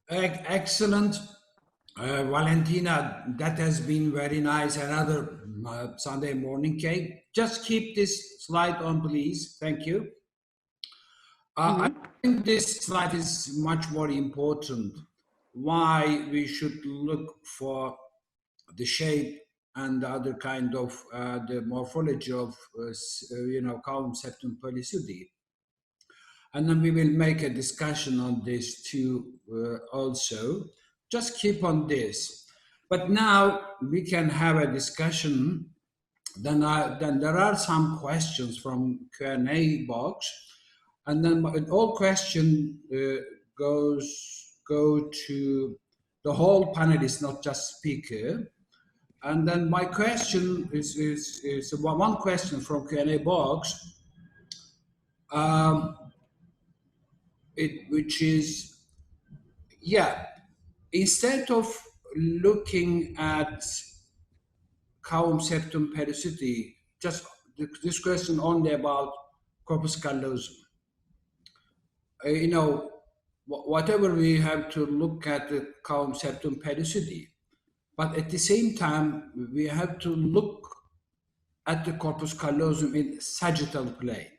Excellent. Valentina, that has been very nice. Another Sunday morning cake. Just keep this slide on, please. Thank you. I think this slide is much more important. Why we should look for the shape and the other kind of the morphology of Caume septum pellucidum. And then we will make a discussion on this too also. Just keep on this. But now we can have a discussion. Then there are some questions from Q&A box. And then all question go to the whole panelist, not just speaker. And then my question is one question from Q&A box. Which is, yeah, instead of looking at Caume septum pellucidum, just this question only about corpus callosum. Whatever we have to look at the Caume septum pellucidum, but at the same time, we have to look at the corpus callosum in sagittal plane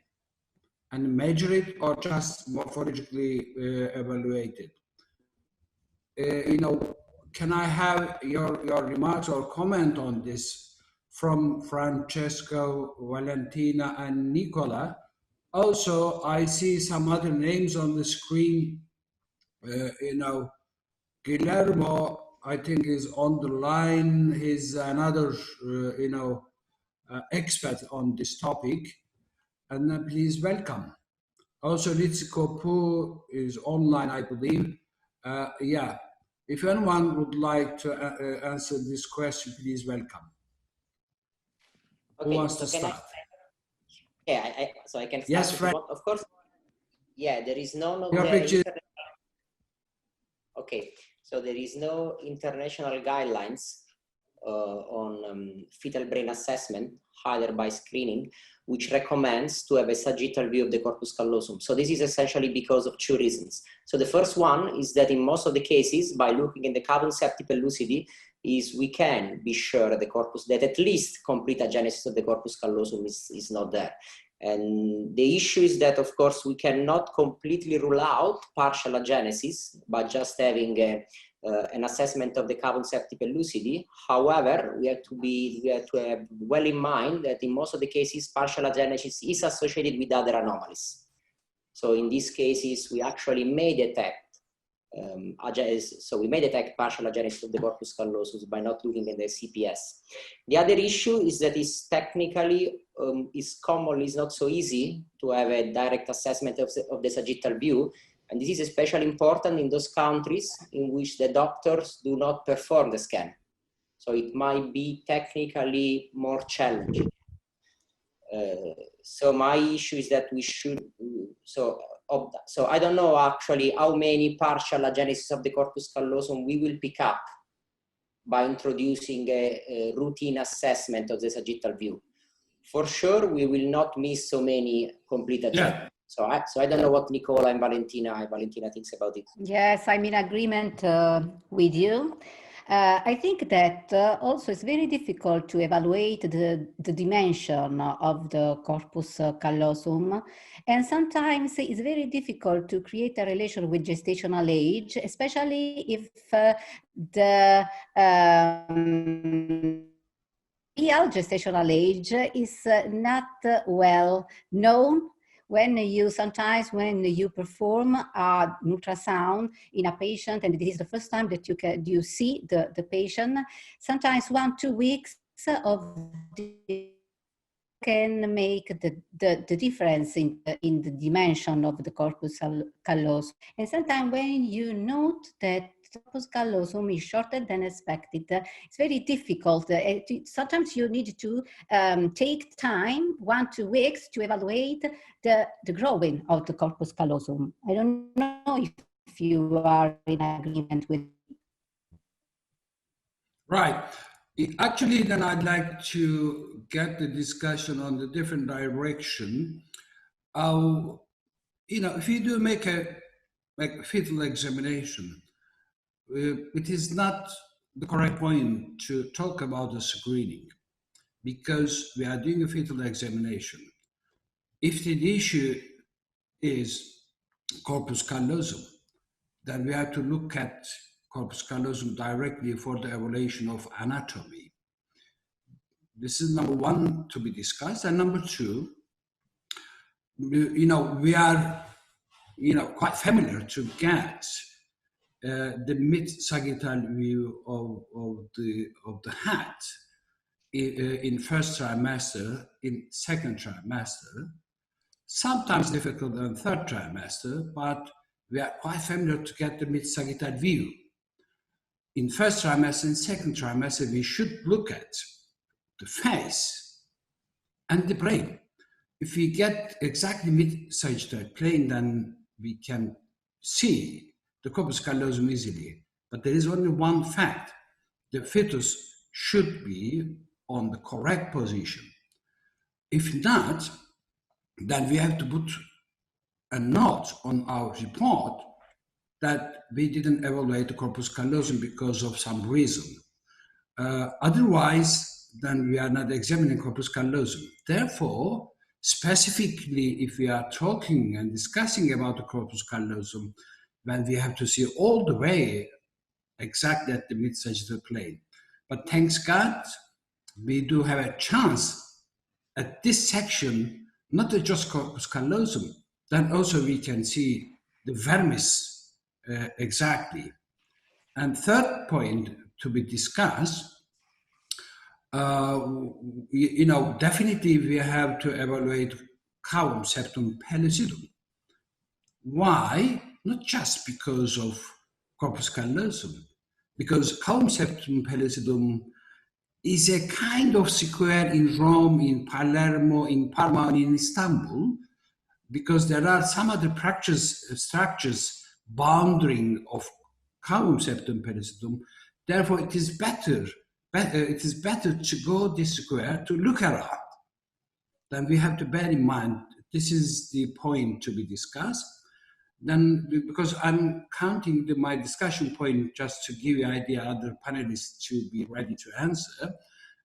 and measure it or just morphologically evaluate it. Can I have your remarks or comment on this from Francesco, Valentina, and Nicola? Also, I see some other names on the screen. Guillermo, I think, is on the line. He's another, expert on this topic. And please welcome. Also, Ritsuko Poo is online, I believe. Yeah, if anyone would like to answer this question, please welcome. Okay, who wants to start? So I can start. Yes, Frank. Of course. Yeah, there is no. Okay, so there is no international guidelines on fetal brain assessment, either by screening, which recommends to have a sagittal view of the corpus callosum. So this is essentially because of two reasons. So the first one is that in most of the cases, by looking in the Caume septum pellucidum, we can be sure the corpus, that at least complete agenesis of the corpus callosum is not there. And the issue is that, of course, we cannot completely rule out partial agenesis by just having an assessment of the Caume septum pellucidum. However, we have to have well in mind that in most of the cases, partial agenesis is associated with other anomalies. So in these cases, we actually may detect we may detect partial agenesis of the corpus callosum by not looking at the CPS. The other issue is that it's technically is not so easy to have a direct assessment of the sagittal view. And this is especially important in those countries in which the doctors do not perform the scan. So it might be technically more challenging. So my issue is that we should, so I don't know actually how many partial agenesis of the corpus callosum we will pick up by introducing a routine assessment of the sagittal view. For sure, we will not miss so many complete agenesis. Yeah. So I don't know what Nicola and Valentina thinks about it. Yes, I'm in agreement with you. I think that also it's very difficult to evaluate the dimension of the corpus callosum. And sometimes it's very difficult to create a relation with gestational age, especially if the real gestational age is not well known. When you perform an ultrasound in a patient, and this is the first time that you see the patient, sometimes 1-2 weeks of can make the difference in the dimension of the corpus callosum. And sometimes when you note that corpus callosum is shorter than expected, it's very difficult. Sometimes you need to take time, 1-2 weeks, to evaluate the growing of the corpus callosum. I don't know if you are in agreement with me. Right. Actually, then I'd like to get the discussion on the different direction. If you do make a fetal examination, it is not the correct point to talk about the screening because we are doing a fetal examination. If the issue is corpus callosum, then we have to look at corpus callosum directly for the evaluation of anatomy. This is number one to be discussed. And number two, we are, quite familiar to get the mid-sagittal view of the head in first trimester, in second trimester, sometimes difficult in third trimester, but we are quite familiar to get the mid-sagittal view. In first trimester and second trimester, we should look at the face and the brain. If we get exactly mid-sagittal plane, then we can see the corpus callosum easily. But there is only one fact: the fetus should be on the correct position. If not, then we have to put a note on our report that we didn't evaluate the corpus callosum because of some reason. Otherwise, then we are not examining corpus callosum. Therefore, specifically, if we are talking and discussing about the corpus callosum, then we have to see all the way exactly at the mid-sagittal plane. But thanks God, we do have a chance at this section, not just corpus callosum, then also we can see the vermis exactly. And third point to be discussed, definitely we have to evaluate cavum septum pellucidum. Why? Not just because of corpus callosum, because cavum septum pellucidum is a kind of square in Rome, in Palermo, in Parma, and in Istanbul, because there are some other structures bounding of cavum septum pellucidum. Therefore, it is better to go this square to look around. Then we have to bear in mind this is the point to be discussed. Then, because I'm counting my discussion point just to give you an idea, other panelists to be ready to answer.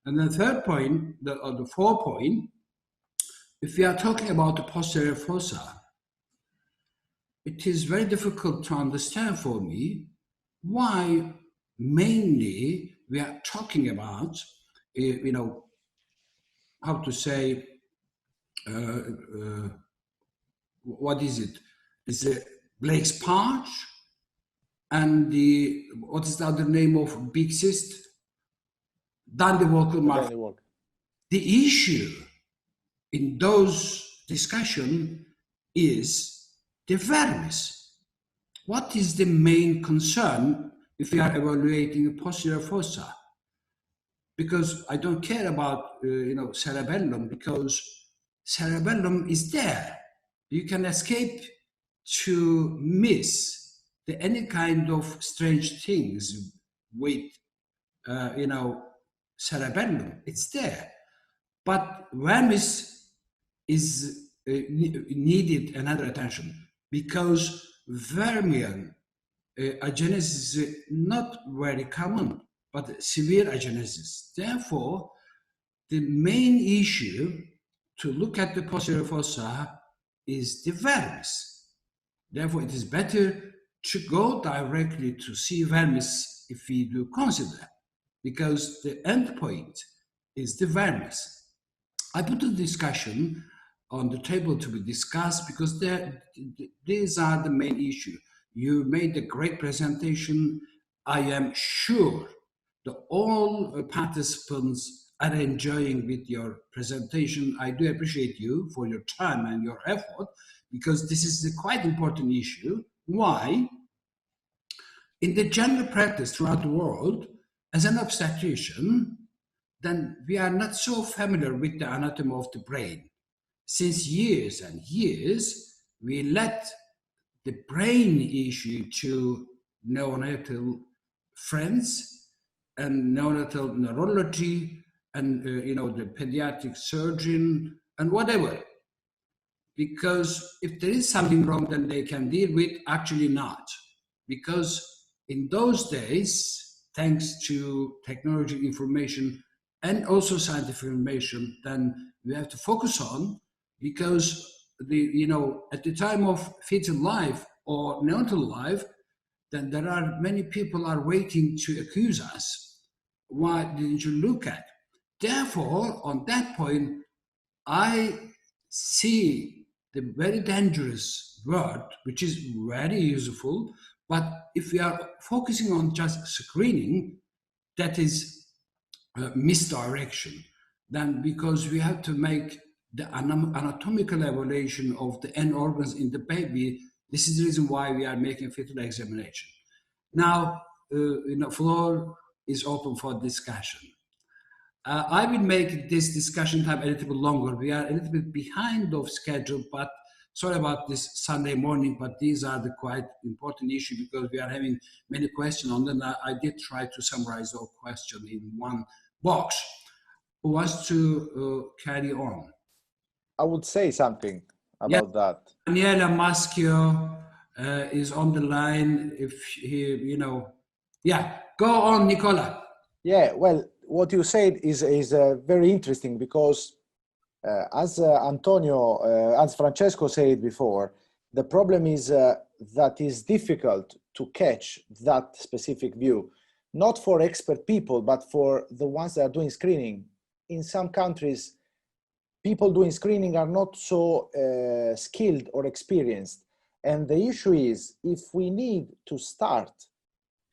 And the third point, the fourth point, if we are talking about the posterior fossa, it is very difficult to understand for me why mainly we are talking about, how to say, what is it? It's the Blake's Patch and what is the other name of big cyst? Dandy-Walker malformation. The issue in those discussions is the vermis. What is the main concern if we are evaluating a posterior fossa? Because I don't care about cerebellum, because cerebellum is there. You can escape to miss any kind of strange things with cerebellum. It's there, but vermis is needed another attention, because vermian agenesis is not very common, but severe agenesis. Therefore, the main issue to look at the posterior fossa is the vermis. Therefore, it is better to go directly to see vermis if we do consider, because the end point is the vermis. I put the discussion on the table to be discussed because these are the main issue. You made a great presentation. I am sure that all participants are enjoying with your presentation. I do appreciate you for your time and your effort, because this is a quite important issue. Why? In the general practice throughout the world, as an obstetrician, then we are not so familiar with the anatomy of the brain. Since years and years, we let the brain issue to neonatal friends and neonatal neurology and the pediatric surgeon and whatever. Because if there is something wrong, then they can deal with, actually not. Because in those days, thanks to technology, information, and also scientific information, then we have to focus on, because at the time of fetal life or neonatal life, then there are many people are waiting to accuse us. Why didn't you look at? Therefore, on that point, I see the very dangerous word, which is very useful, but if we are focusing on just screening, that is misdirection. Then, because we have to make the anatomical evaluation of the end organs in the baby, this is the reason why we are making fetal examination. Now, floor is open for discussion. I will make this discussion time a little bit longer. We are a little bit behind of schedule, but sorry about this Sunday morning, but these are the quite important issue because we are having many questions on them. I did try to summarize all questions in one box. Who wants to carry on? I would say something about that. Daniela Maschio is on the line. If he, go on, Nicola. Yeah, well, what you said is very interesting because as Francesco said before, the problem is that it's difficult to catch that specific view, not for expert people, but for the ones that are doing screening. In some countries, people doing screening are not so skilled or experienced. And the issue is, if we need to start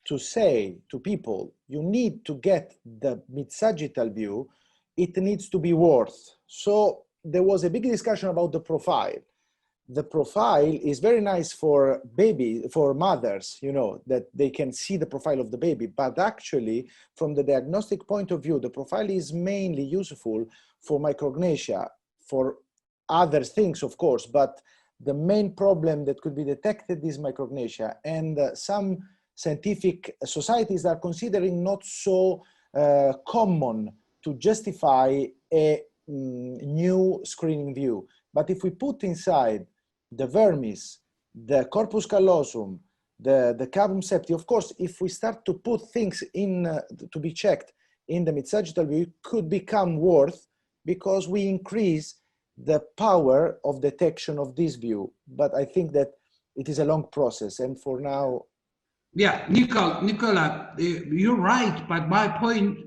to say to people, you need to get the mid-sagittal view, it needs to be worth. So there was a big discussion about the profile. The profile is very nice for mothers, that they can see the profile of the baby. But actually, from the diagnostic point of view, the profile is mainly useful for micrognathia, for other things, of course. But the main problem that could be detected is micrognathia. And some scientific societies are considering not so common to justify a new screening view. But if we put inside the vermis, the corpus callosum, the cavum septi, of course, if we start to put things in to be checked in the mid-sagittal view, it could become worth because we increase the power of detection of this view. But I think that it is a long process, and for now. Yeah, Nicola, you're right, but my point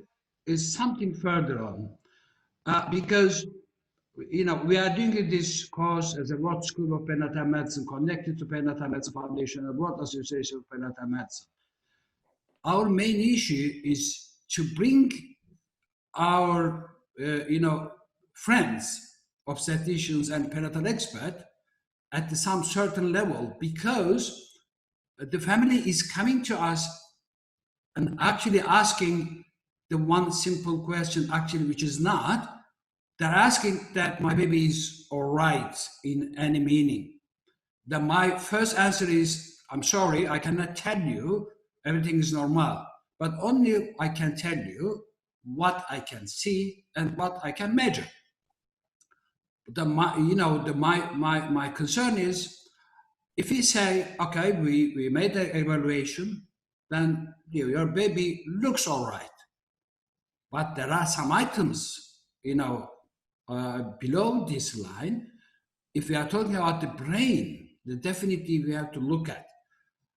is something further on, because we are doing this course as a World School of Perinatal Medicine connected to Perinatal Medicine Foundation and World Association of Perinatal Medicine. Our main issue is to bring our, friends, obstetricians and perinatal experts at some certain level, because the family is coming to us and actually asking the one simple question, actually, which is not. They're asking that my baby is all right in any meaning. Then my first answer is, I'm sorry, I cannot tell you everything is normal, but only I can tell you what I can see and what I can measure. My concern is, if we say, okay, we made the evaluation, then your baby looks all right. But there are some items, below this line. If we are talking about the brain, definitely we have to look at.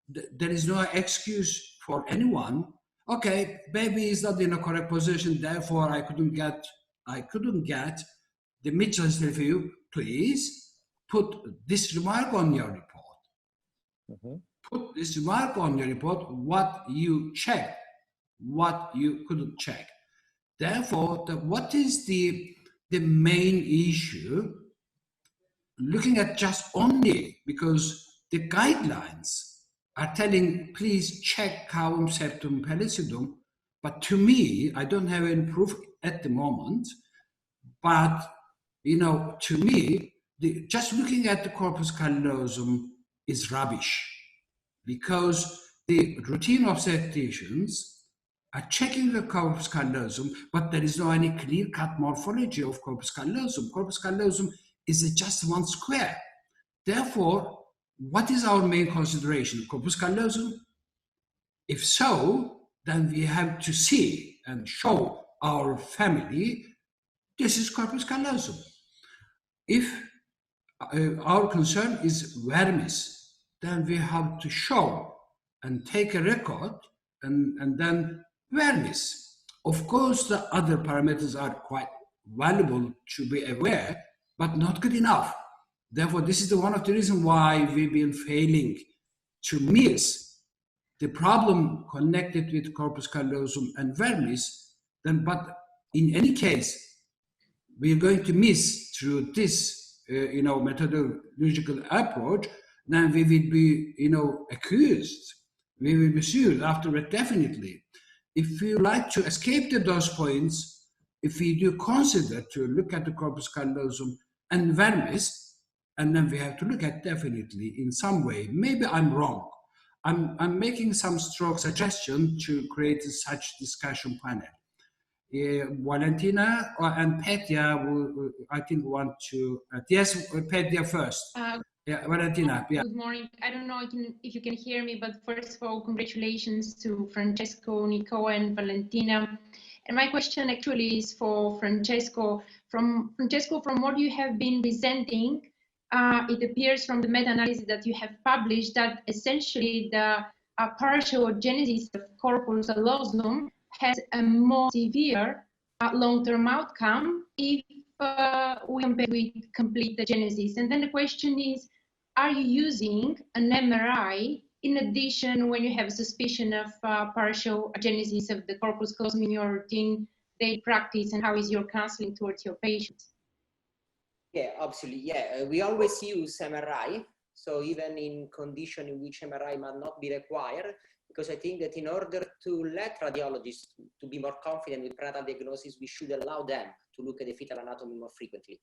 There is no excuse for anyone. Okay, baby is not in a correct position, therefore I couldn't get the mid-sagittal view. Please put this remark on your report. Mm-hmm. Put this remark on your report, what you checked, what you couldn't check. Therefore, what is the main issue? Looking at just only, because the guidelines are telling, please check cavum septum pellucidum, but to me, I don't have any proof at the moment, but to me, just looking at the corpus callosum is rubbish, because the routine obstetricians are checking the corpus callosum, but there is no any clear-cut morphology of corpus callosum. Corpus callosum is just one square. Therefore, what is our main consideration? Corpus callosum If so, then we have to see and show our family this is corpus callosum. If our concern is vermis, then we have to show and take a record and then vermis. Of course, the other parameters are quite valuable to be aware, but not good enough. Therefore, this is one of the reasons why we've been failing to miss the problem connected with corpus callosum and vermis. Then, but in any case, we are going to miss through this, methodological approach. Then we will be, accused. We will be sued afterward, definitely. If we like to escape those points, if we do consider to look at the corpus callosum and vermis, and then we have to look at definitely in some way. Maybe I'm wrong. I'm making some strong suggestion to create such discussion panel. Valentina and Petya will, I think, want to. Yes, Petya first. Yeah, Valentina. Yeah. Good morning. I don't know if you can hear me, but first of all, congratulations to Francesco, Nico, and Valentina. And my question actually is for Francesco. From what you have been presenting, it appears from the meta-analysis that you have published that essentially the parthenogenesis of corpus callosum has a more severe long-term outcome if we compare with complete genesis. And then the question is, are you using an MRI in addition when you have a suspicion of partial genesis of the corpus callosum in your routine day practice, and how is your counseling towards your patients? Yeah, absolutely. Yeah, we always use MRI. So even in condition in which MRI might not be required, because I think that in order to let radiologists to be more confident with prenatal diagnosis, we should allow them to look at the fetal anatomy more frequently.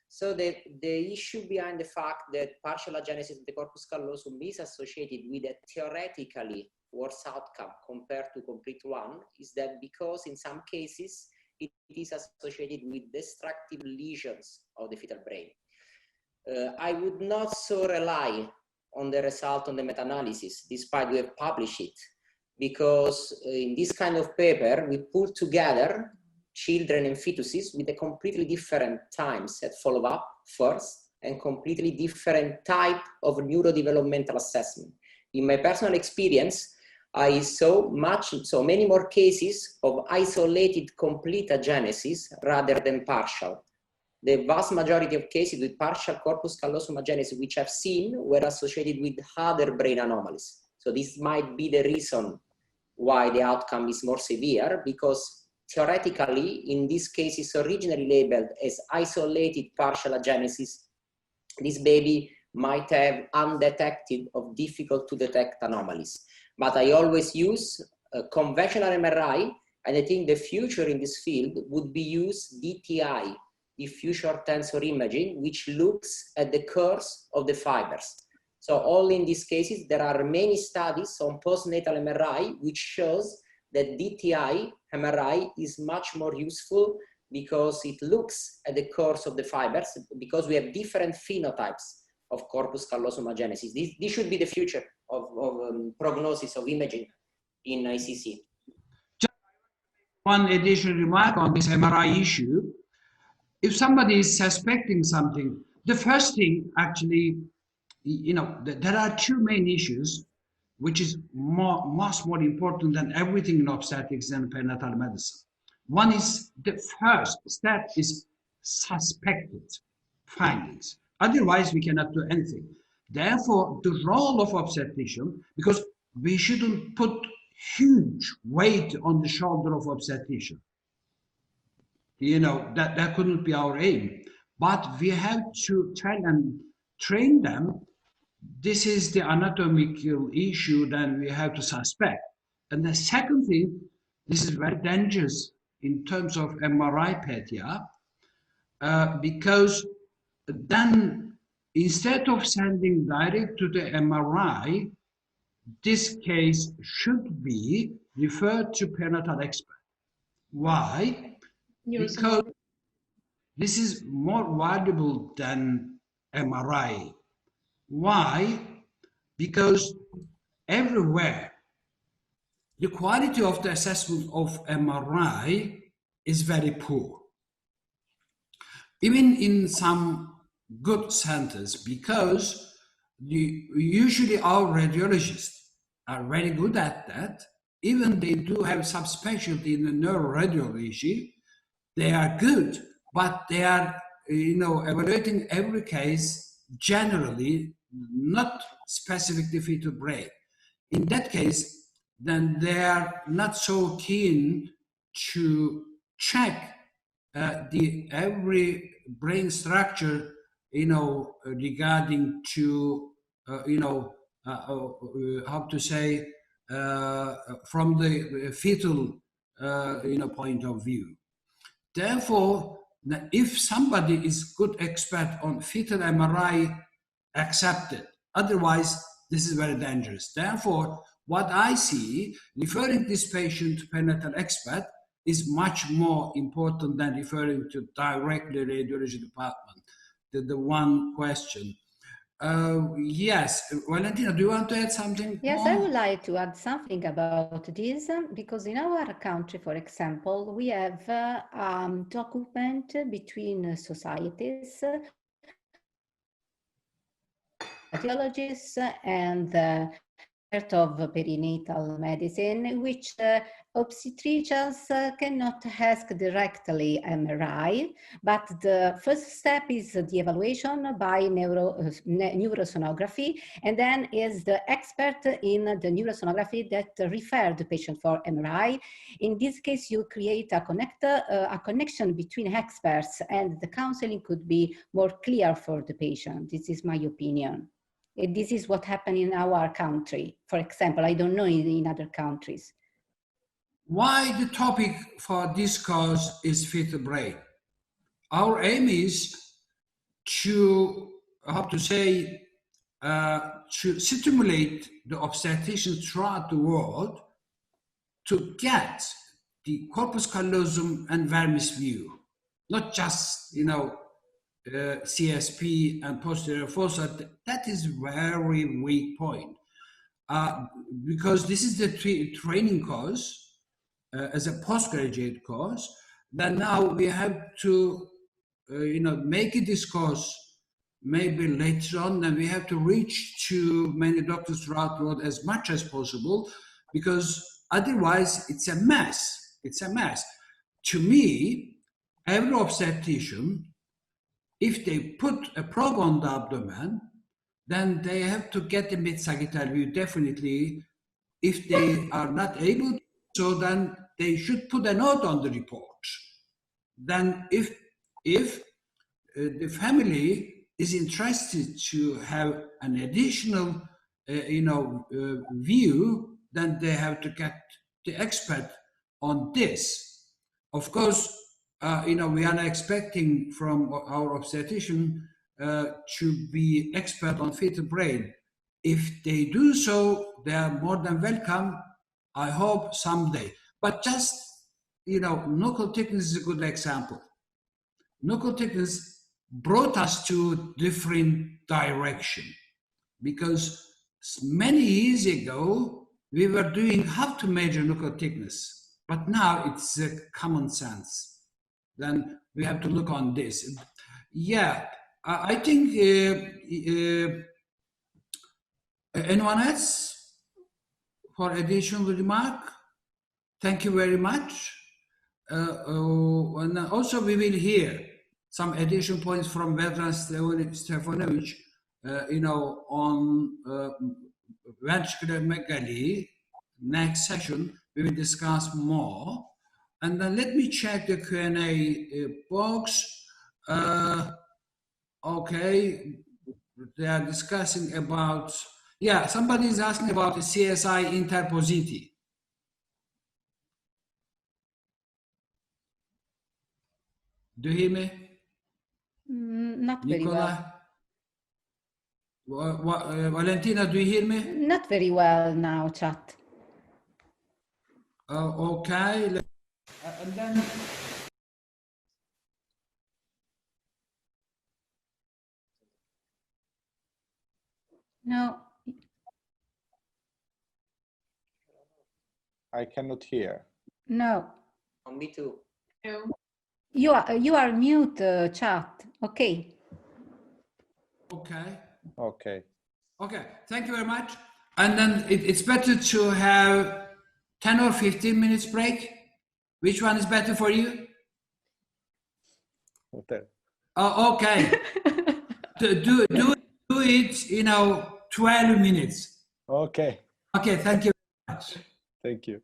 So the issue behind the fact that partial agenesis of the corpus callosum is associated with a theoretically worse outcome compared to complete one is that because in some cases it is associated with destructive lesions of the fetal brain. I would not so rely on the result on the meta-analysis, despite we have published it, because in this kind of paper, we put together children and fetuses with a completely different times at follow-up first, and completely different type of neurodevelopmental assessment. In my personal experience, I saw many more cases of isolated complete agenesis rather than partial. The vast majority of cases with partial corpus callosum agenesis which I've seen were associated with other brain anomalies. So this might be the reason why the outcome is more severe, because theoretically, in these cases originally labeled as isolated partial agenesis, this baby might have undetected or difficult to detect anomalies. But I always use a conventional MRI, and I think the future in this field would be use DTI, diffuse short tensor imaging, which looks at the course of the fibers. So all in these cases, there are many studies on postnatal MRI, which shows that DTI MRI is much more useful because it looks at the course of the fibers, because we have different phenotypes of corpus callosum agenesis. This should be the future of prognosis of imaging in ICC. Just one additional remark on this MRI issue. If somebody is suspecting something, the first thing actually, there are two main issues, which is much more important than everything in obstetrics and perinatal medicine. One is the first step is suspected findings. Otherwise, we cannot do anything. Therefore, the role of obstetrician, because we shouldn't put huge weight on the shoulder of obstetrician. That couldn't be our aim. But we have to try and train them. This is the anatomical issue, then we have to suspect. And the second thing, this is very dangerous in terms of MRI PETIA, because then instead of sending direct to the MRI, this case should be referred to perinatal expert. Why? Because this is more valuable than MRI. Why? Because everywhere the quality of the assessment of MRI is very poor. Even in some good centers, because usually our radiologists are very good at that. Even they do have subspecialty in the neuroradiology, they are good, but they are, evaluating every case generally, not specifically fetal brain. In that case, then they are not so keen to check the every brain structure, regarding to, how to say, from the fetal, point of view. Therefore, if somebody is good expert on fetal MRI, accepted. Otherwise, this is very dangerous. Therefore, what I see, referring this patient to perinatal expert is much more important than referring to directly radiology department. The one question. Yes, Valentina, do you want to add something? Yes, more? I would like to add something about this because in our country, for example, we have document between societies, radiologists, and part of perinatal medicine, which obstetricians cannot ask directly MRI, but the first step is the evaluation by neurosonography, and then is the expert in the neurosonography that refer the patient for MRI. In this case, you create a connection between experts, and the counseling could be more clear for the patient. This is my opinion. This is what happened in our country. For example, I don't know in other countries. Why the topic for this course is fetal brain? Our aim is to, how to say, to stimulate the obstetricians throughout the world to get the corpus callosum and vermis view, not just, CSP and posterior fossa. That is very weak point. Because this is the training course as a postgraduate course, then now we have to, make this course maybe later on, and we have to reach to many doctors throughout the world as much as possible, because otherwise it's a mess. It's a mess. To me, every obstetrician, if they put a probe on the abdomen, then they have to get the mid-sagittal view definitely. If they are not able to, so then they should put a note on the report. Then if the family is interested to have an additional, view, then they have to get the expert on this. Of course, we are not expecting from our obstetrician to be expert on fetal brain. If they do so, they are more than welcome. I hope someday. But just, knuckle thickness is a good example. Knuckle thickness brought us to different direction, because many years ago, we were doing how to measure knuckle thickness, but now it's a common sense. Then we have to look on this. Yeah, I think anyone else for additional remark? Thank you very much. And also we will hear some additional points from Vedran Stefanovic, on ventricular megaly. Next session, we will discuss more. And then let me check the Q&A box. Okay, they are discussing about, yeah, somebody is asking about the CSI interpositi. Do you hear me? Not very Nicola? well. Valentina, do you hear me? Not very well now, chat. Okay. And then No. I cannot hear. No, Oh, me too. No. you are mute, chat. Okay. Okay. Okay. Okay. Thank you very much. And then it's better to have 10 or 15 minutes break. Which one is better for you? Okay. Oh, okay. do it, 12 minutes. Okay. Okay. Thank you very much. Thank you.